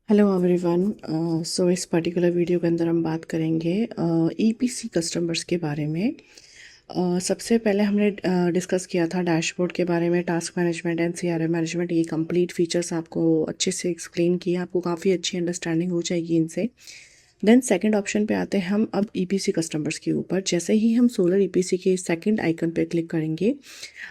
Hello everyone. सो इस particular video के अंदर हम बात करेंगे ईपीसी कस्टमर्स के बारे में। सबसे पहले हमने डिस्कस किया था डैशबोर्ड के बारे में, task management and CRM management. ये कंप्लीट फीचर्स आपको अच्छे से एक्सप्लेन किया, आपको काफ़ी अच्छी अंडरस्टैंडिंग हो जाएगी इनसे। देन सेकंड ऑप्शन पे आते हैं हम अब ईपीसी कस्टमर्स के ऊपर। जैसे ही हम सोलर ईपीसी के सेकंड आइकन पे क्लिक करेंगे,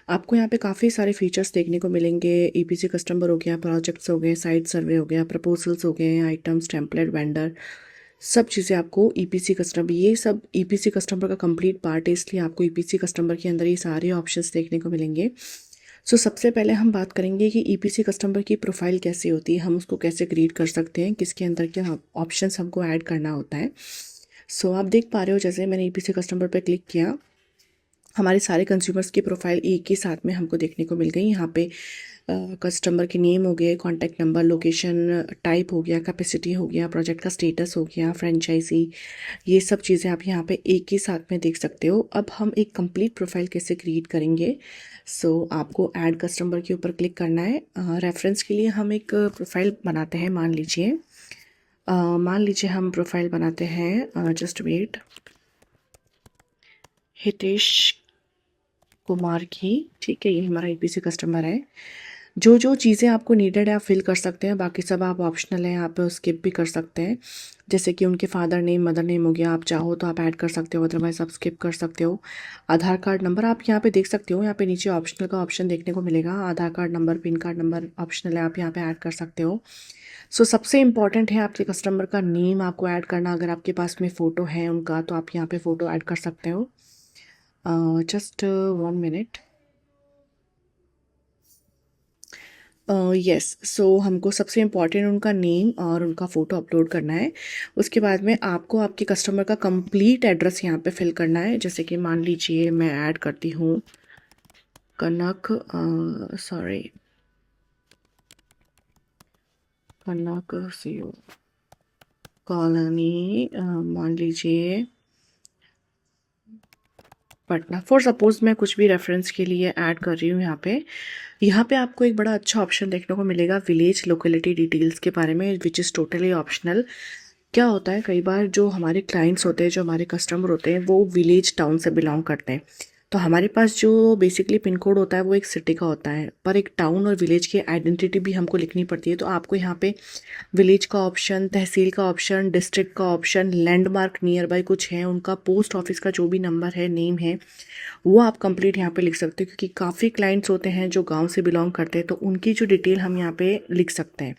आपको यहाँ पे काफ़ी सारे फीचर्स देखने को मिलेंगे। ईपीसी कस्टमर हो गया, प्रोजेक्ट्स हो गए, साइट सर्वे हो गया, प्रपोजल्स हो गए, आइटम्स, टेम्पलेट, वेंडर, सब चीज़ें आपको ईपीसी कस्टमर, ये सब ईपीसी कस्टमर का कंप्लीट पार्ट है, इसलिए आपको ईपीसी कस्टमर के अंदर ये सारे ऑप्शंस देखने को मिलेंगे। सो सबसे पहले हम बात करेंगे कि ईपीसी कस्टमर की प्रोफाइल कैसे होती है, हम उसको कैसे क्रिएट कर सकते हैं, किसके अंदर क्या ऑप्शंस हमको ऐड करना होता है। सो आप देख पा रहे हो, जैसे मैंने ईपीसी कस्टमर पर क्लिक किया, हमारे सारे कंज्यूमर्स की प्रोफाइल एक ही साथ में हमको देखने को मिल गई। यहाँ पे कस्टमर के नेम हो गए, कॉन्टैक्ट नंबर, लोकेशन, टाइप हो गया, कैपेसिटी हो गया, प्रोजेक्ट का स्टेटस हो गया, फ्रेंचाइजी, ये सब चीज़ें आप यहाँ पे एक ही साथ में देख सकते हो। अब हम एक कंप्लीट प्रोफाइल कैसे क्रिएट करेंगे। आपको ऐड कस्टमर के ऊपर क्लिक करना है। रेफरेंस के लिए हम एक प्रोफाइल बनाते हैं। मान लीजिए हम प्रोफाइल बनाते हैं, जस्ट वेट, हितेश कुमार की। ठीक है, ये हमारा ईपीसी कस्टमर है। जो जो चीज़ें आपको नीडेड है आप फिल कर सकते हैं, बाकी सब आप ऑप्शनल है, आप स्किप भी कर सकते हैं। जैसे कि उनके फादर नेम, मदर नेम हो गया, आप चाहो तो आप ऐड कर सकते हो, अदरवाइज आप स्किप कर सकते हो। आधार कार्ड नंबर आप यहाँ पे देख सकते हो, यहाँ पे नीचे ऑप्शनल का ऑप्शन देखने को मिलेगा। Aadhaar card number, pin card number optional है, आप यहाँ पे ऐड कर सकते हो। सबसे इम्पॉर्टेंट है आपके कस्टमर का नेम आपको ऐड करना। अगर आपके पास में फ़ोटो है उनका तो आप यहाँ पे फ़ोटो ऐड कर सकते हो। Just 1 minute. यस, हमको सबसे इम्पॉर्टेंट उनका नेम और उनका फ़ोटो अपलोड करना है। उसके बाद में आपको आपके कस्टमर का कंप्लीट एड्रेस यहाँ पे फिल करना है। जैसे कि मान लीजिए मैं ऐड करती हूँ कनक, सॉरी, कनक सीओ कॉलोनी, मान लीजिए पटना, फॉर सपोज मैं कुछ भी रेफरेंस के लिए ऐड कर रही हूँ। यहाँ पे आपको एक बड़ा अच्छा ऑप्शन देखने को मिलेगा विलेज लोकेलिटी डिटेल्स के बारे में, विच इज़ टोटली ऑप्शनल। क्या होता है, कई बार जो हमारे क्लाइंट्स होते हैं, जो हमारे कस्टमर होते हैं, वो विलेज टाउन से बिलोंग करते हैं। तो हमारे पास जो बेसिकली पिन कोड होता है वो एक सिटी का होता है, पर एक टाउन और विलेज की आइडेंटिटी भी हमको लिखनी पड़ती है। तो आपको यहाँ पे विलेज का ऑप्शन, तहसील का ऑप्शन, डिस्ट्रिक्ट का ऑप्शन, लैंडमार्क नियर बाय कुछ है, उनका पोस्ट ऑफिस का जो भी नंबर है, नेम है, वो आप कंप्लीट यहाँ पे लिख सकते हो। क्योंकि काफ़ी क्लाइंट्स होते हैं जो गांव से बिलोंग करते हैं, तो उनकी जो डिटेल हम यहाँ पे लिख सकते हैं।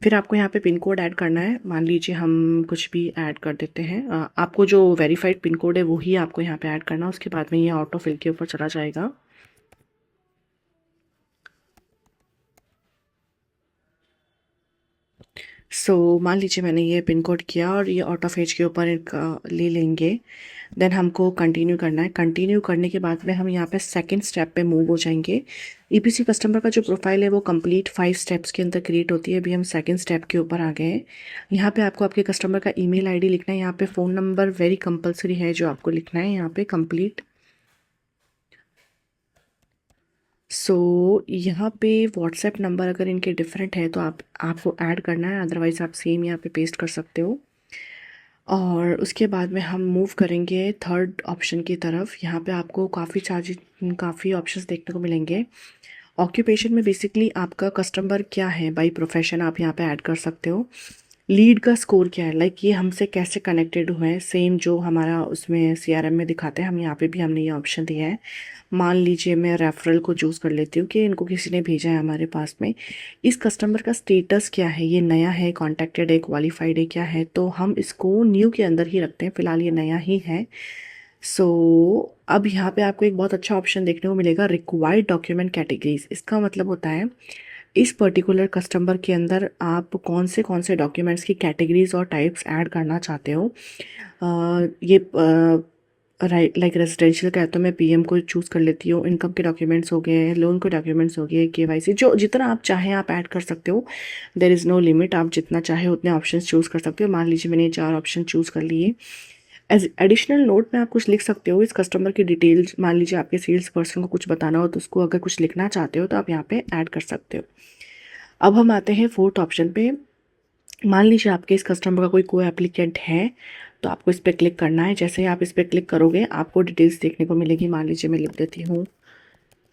फिर आपको यहाँ पे पिन कोड ऐड करना है। मान लीजिए हम कुछ भी ऐड कर देते हैं। आपको जो वेरीफाइड पिन कोड है वो ही आपको यहाँ पे ऐड करना है। उसके बाद में ये ऑटो फिल के ऊपर चला जाएगा। मान लीजिए मैंने ये पिन कोड किया और ये ऑटो फेच के ऊपर इनका ले लेंगे। देन हमको कंटिन्यू करना है। कंटिन्यू करने के बाद में हम यहाँ पे सेकंड स्टेप पे मूव हो जाएंगे। ईपीसी कस्टमर का जो प्रोफाइल है वो कंप्लीट 5 स्टेप्स के अंदर क्रिएट होती है। अभी हम सेकंड स्टेप के ऊपर आ गए हैं। यहाँ पे आपको आपके कस्टमर का ईमेल आईडी लिखना है। यहाँ पे फ़ोन नंबर वेरी कंपलसरी है जो आपको लिखना है यहाँ पे कंप्लीट। यहाँ पे व्हाट्सएप नंबर अगर इनके डिफरेंट है तो आपको ऐड करना है, अदरवाइज़ आप सेम यहाँ पे पेस्ट कर सकते हो। और उसके बाद में हम मूव करेंगे थर्ड ऑप्शन की तरफ। यहाँ पे आपको काफ़ी ऑप्शंस देखने को मिलेंगे। ऑक्यूपेशन में बेसिकली आपका कस्टमर क्या है बाय प्रोफेशन आप यहाँ पे ऐड कर सकते हो। लीड का स्कोर क्या है, लाइक ये हमसे कैसे कनेक्टेड हुए हैं, सेम जो हमारा उसमें सीआरएम में दिखाते हैं, हम यहाँ पे भी हमने ये ऑप्शन दिया है। मान लीजिए मैं रेफरल को चूज़ कर लेती हूँ कि इनको किसी ने भेजा है हमारे पास में। इस कस्टमर का स्टेटस क्या है, ये नया है, कॉन्टैक्टेड है, क्वालिफाइड है, क्या है, तो हम इसको न्यू के अंदर ही रखते हैं, फ़िलहाल ये नया ही है। अब यहाँ पे आपको एक बहुत अच्छा ऑप्शन देखने को मिलेगा, रिक्वायर्ड डॉक्यूमेंट कैटेगरीज। इसका मतलब होता है इस पर्टिकुलर कस्टमर के अंदर आप कौन से डॉक्यूमेंट्स की कैटेगरीज और टाइप्स ऐड करना चाहते हो। ये राइट, लाइक रेजिडेंशियल का है तो मैं पीएम को चूज़ कर लेती हूँ। इनकम के डॉक्यूमेंट्स हो गए, लोन के डॉक्यूमेंट्स हो गए, केवाईसी, जो जितना आप चाहें आप ऐड कर सकते हो। देयर इज़ नो लिमिट, आप जितना चाहे उतने ऑप्शंस चूज़ कर सकते हो। मान लीजिए मैंने 4 ऑप्शन चूज़ कर लिए। एज एडिशनल नोट में आप कुछ लिख सकते हो इस कस्टमर की डिटेल्स। मान लीजिए आपके सेल्स पर्सन को कुछ बताना हो तो उसको अगर कुछ लिखना चाहते हो तो आप यहाँ पे ऐड कर सकते हो। अब हम आते हैं फोर्थ ऑप्शन पे, मान लीजिए आपके इस कस्टमर का कोई एप्लीकेंट है, तो आपको इस पर क्लिक करना है। जैसे ही आप इस पर क्लिक करोगे आपको डिटेल्स देखने को मिलेगी। मान लीजिए मैं लिख देती हूँ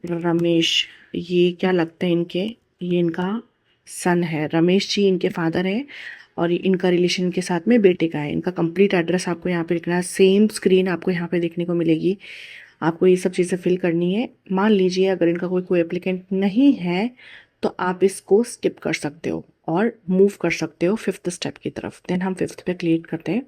रमेश। ये क्या लगता है इनके, ये इनका सन है, रमेश जी इनके फादर हैं और इनका रिलेशन के साथ में बेटे का है। इनका कंप्लीट एड्रेस आपको यहाँ पे लिखना है। सेम स्क्रीन आपको यहाँ पे देखने को मिलेगी। आपको ये सब चीज़ें फिल करनी है। मान लीजिए अगर इनका कोई एप्लीकेंट नहीं है तो आप इसको स्किप कर सकते हो और मूव कर सकते हो फिफ्थ स्टेप की तरफ। देन हम फिफ्थ पे क्लिक करते हैं।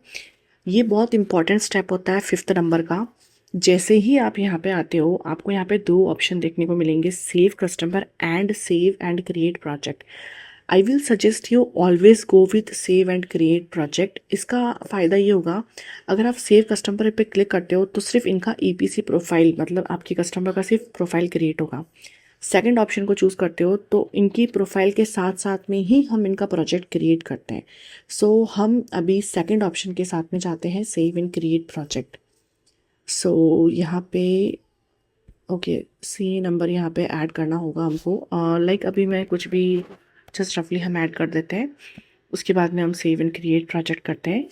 ये बहुत इंपॉर्टेंट स्टेप होता है फिफ्थ नंबर का। जैसे ही आप यहाँ पे आते हो आपको यहाँ पे दो ऑप्शन देखने को मिलेंगे, save customer and save and create project. I will suggest you always go with save and create project. इसका फ़ायदा ये होगा, अगर आप सेव कस्टमर पे क्लिक करते हो तो सिर्फ इनका ईपीसी प्रोफाइल, मतलब आपके कस्टमर का सिर्फ प्रोफाइल क्रिएट होगा। सेकंड ऑप्शन को चूज़ करते हो तो इनकी प्रोफाइल के साथ साथ में ही हम इनका प्रोजेक्ट क्रिएट करते हैं। सो हम अभी सेकंड ऑप्शन के साथ में जाते हैं, सेव एंड क्रिएट प्रोजेक्ट। सो यहाँ पे ओके सी नंबर यहाँ पे ऐड करना होगा हमको। लाइक अभी मैं कुछ भी जस्ट रफली हम ऐड कर देते हैं। उसके बाद में हम सेव एंड क्रिएट प्रोजेक्ट करते हैं।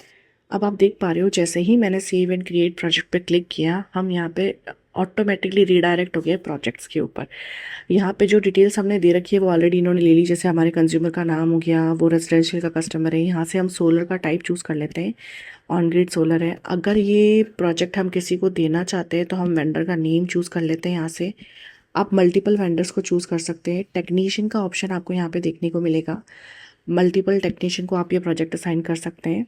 अब आप देख पा रहे हो जैसे ही मैंने सेव एंड क्रिएट प्रोजेक्ट पे क्लिक किया, हम यहाँ पे ऑटोमेटिकली रीडायरेक्ट हो गए प्रोजेक्ट्स के ऊपर। यहाँ पे जो डिटेल्स हमने दे रखी है वो ऑलरेडी इन्होंने ले ली। जैसे हमारे कंज्यूमर का नाम हो गया, वो रेजिडेंशियल का कस्टमर है। यहाँ से हम सोलर का टाइप चूज़ कर लेते हैं, ऑन ग्रिड सोलर है। अगर ये प्रोजेक्ट हम किसी को देना चाहते हैं तो हम वेंडर का नेम चूज़ कर लेते हैं। यहाँ से आप मल्टीपल वेंडर्स को चूज़ कर सकते हैं। टेक्नीशियन का ऑप्शन आपको यहाँ पे देखने को मिलेगा। मल्टीपल टेक्नीशियन को आप ये प्रोजेक्ट असाइन कर सकते हैं।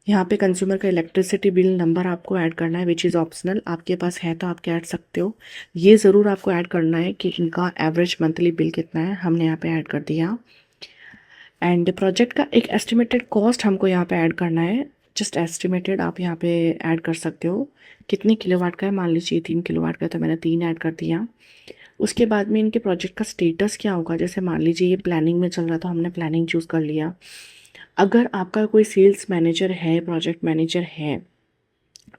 यहाँ पे कंज्यूमर का इलेक्ट्रिसिटी बिल नंबर आपको ऐड करना है, विच इज़ ऑप्शनल। आपके पास है तो आप ऐड सकते हो। ये ज़रूर आपको ऐड करना है कि इनका एवरेज मंथली बिल कितना है। हमने यहाँ पे ऐड कर दिया। एंड प्रोजेक्ट का एक एस्टिमेटेड कॉस्ट हमको यहाँ पे ऐड करना है। जस्ट एस्टिमेटेड आप यहाँ पे ऐड कर सकते हो। कितने किलोवाट का है, मान लीजिए 3 किलोवाट का, तो मैंने 3 ऐड कर दिया। उसके बाद में इनके प्रोजेक्ट का स्टेटस क्या होगा। जैसे मान लीजिए ये प्लानिंग में चल रहा था, हमने प्लानिंग चूज़ कर लिया। अगर आपका कोई सेल्स मैनेजर है, प्रोजेक्ट मैनेजर है,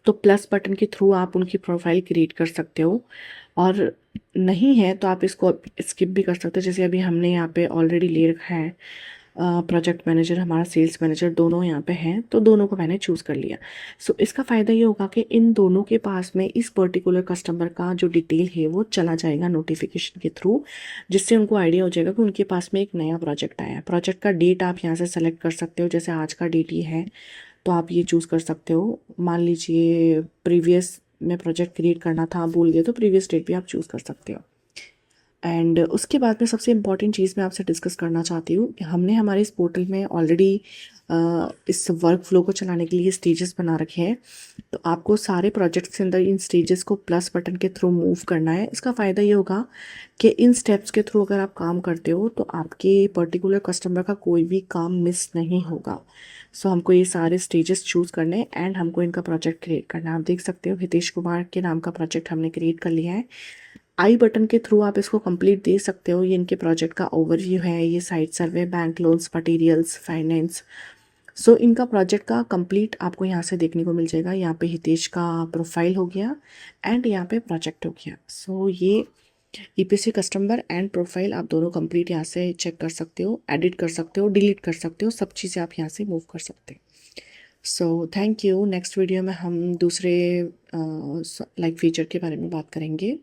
तो प्लस बटन के थ्रू आप उनकी प्रोफाइल क्रिएट कर सकते हो। और नहीं है तो आप इसको स्किप भी कर सकते हो। जैसे अभी हमने यहाँ पे ऑलरेडी ले रखा है प्रोजेक्ट मैनेजर, हमारा सेल्स मैनेजर दोनों यहाँ पे हैं, तो दोनों को मैंने चूज़ कर लिया। सो इसका फ़ायदा ये होगा कि इन दोनों के पास में इस पर्टिकुलर कस्टमर का जो डिटेल है वो चला जाएगा नोटिफिकेशन के थ्रू, जिससे उनको आइडिया हो जाएगा कि उनके पास में एक नया प्रोजेक्ट आया है। प्रोजेक्ट का डेट आप यहाँ से सेलेक्ट कर सकते हो। जैसे आज का डेट ये है तो आप ये चूज़ कर सकते हो। मान लीजिए प्रीवियस में प्रोजेक्ट क्रिएट करना था, आप भूल गए, तो प्रीवियस डेट भी आप चूज़ कर सकते हो। एंड उसके बाद में सबसे इम्पॉर्टेंट चीज़ मैं आपसे डिस्कस करना चाहती हूँ कि हमने हमारे इस पोर्टल में ऑलरेडी इस वर्क फ्लो को चलाने के लिए स्टेजेस बना रखे हैं। तो आपको सारे प्रोजेक्ट्स के अंदर इन स्टेजेस को प्लस बटन के थ्रू मूव करना है। इसका फ़ायदा ये होगा कि इन स्टेप्स के थ्रू अगर आप काम करते हो तो आपके पर्टिकुलर कस्टमर का कोई भी काम मिस नहीं होगा। सो हमको ये सारे स्टेजेस चूज़ करने हैं एंड हमको इनका प्रोजेक्ट क्रिएट करना है। आप देख सकते हो हितेश कुमार के नाम का प्रोजेक्ट हमने क्रिएट कर लिया है। आई बटन के थ्रू आप इसको कंप्लीट दे सकते हो। ये इनके प्रोजेक्ट का ओवरव्यू है, ये साइट सर्वे, बैंक लोन्स, मटेरियल्स, फाइनेंस। सो इनका प्रोजेक्ट का कंप्लीट आपको यहाँ से देखने को मिल जाएगा। यहाँ पे हितेश का प्रोफाइल हो गया एंड यहाँ पे प्रोजेक्ट हो गया। सो ये ईपीसी कस्टमर एंड प्रोफाइल आप दोनों कंप्लीट यहाँ से चेक कर सकते हो, एडिट कर सकते हो, डिलीट कर सकते हो, सब चीज़ें आप यहाँ से मूव कर सकते हो। So thank you. Next video में हम दूसरे लाइक फीचर के बारे में बात करेंगे।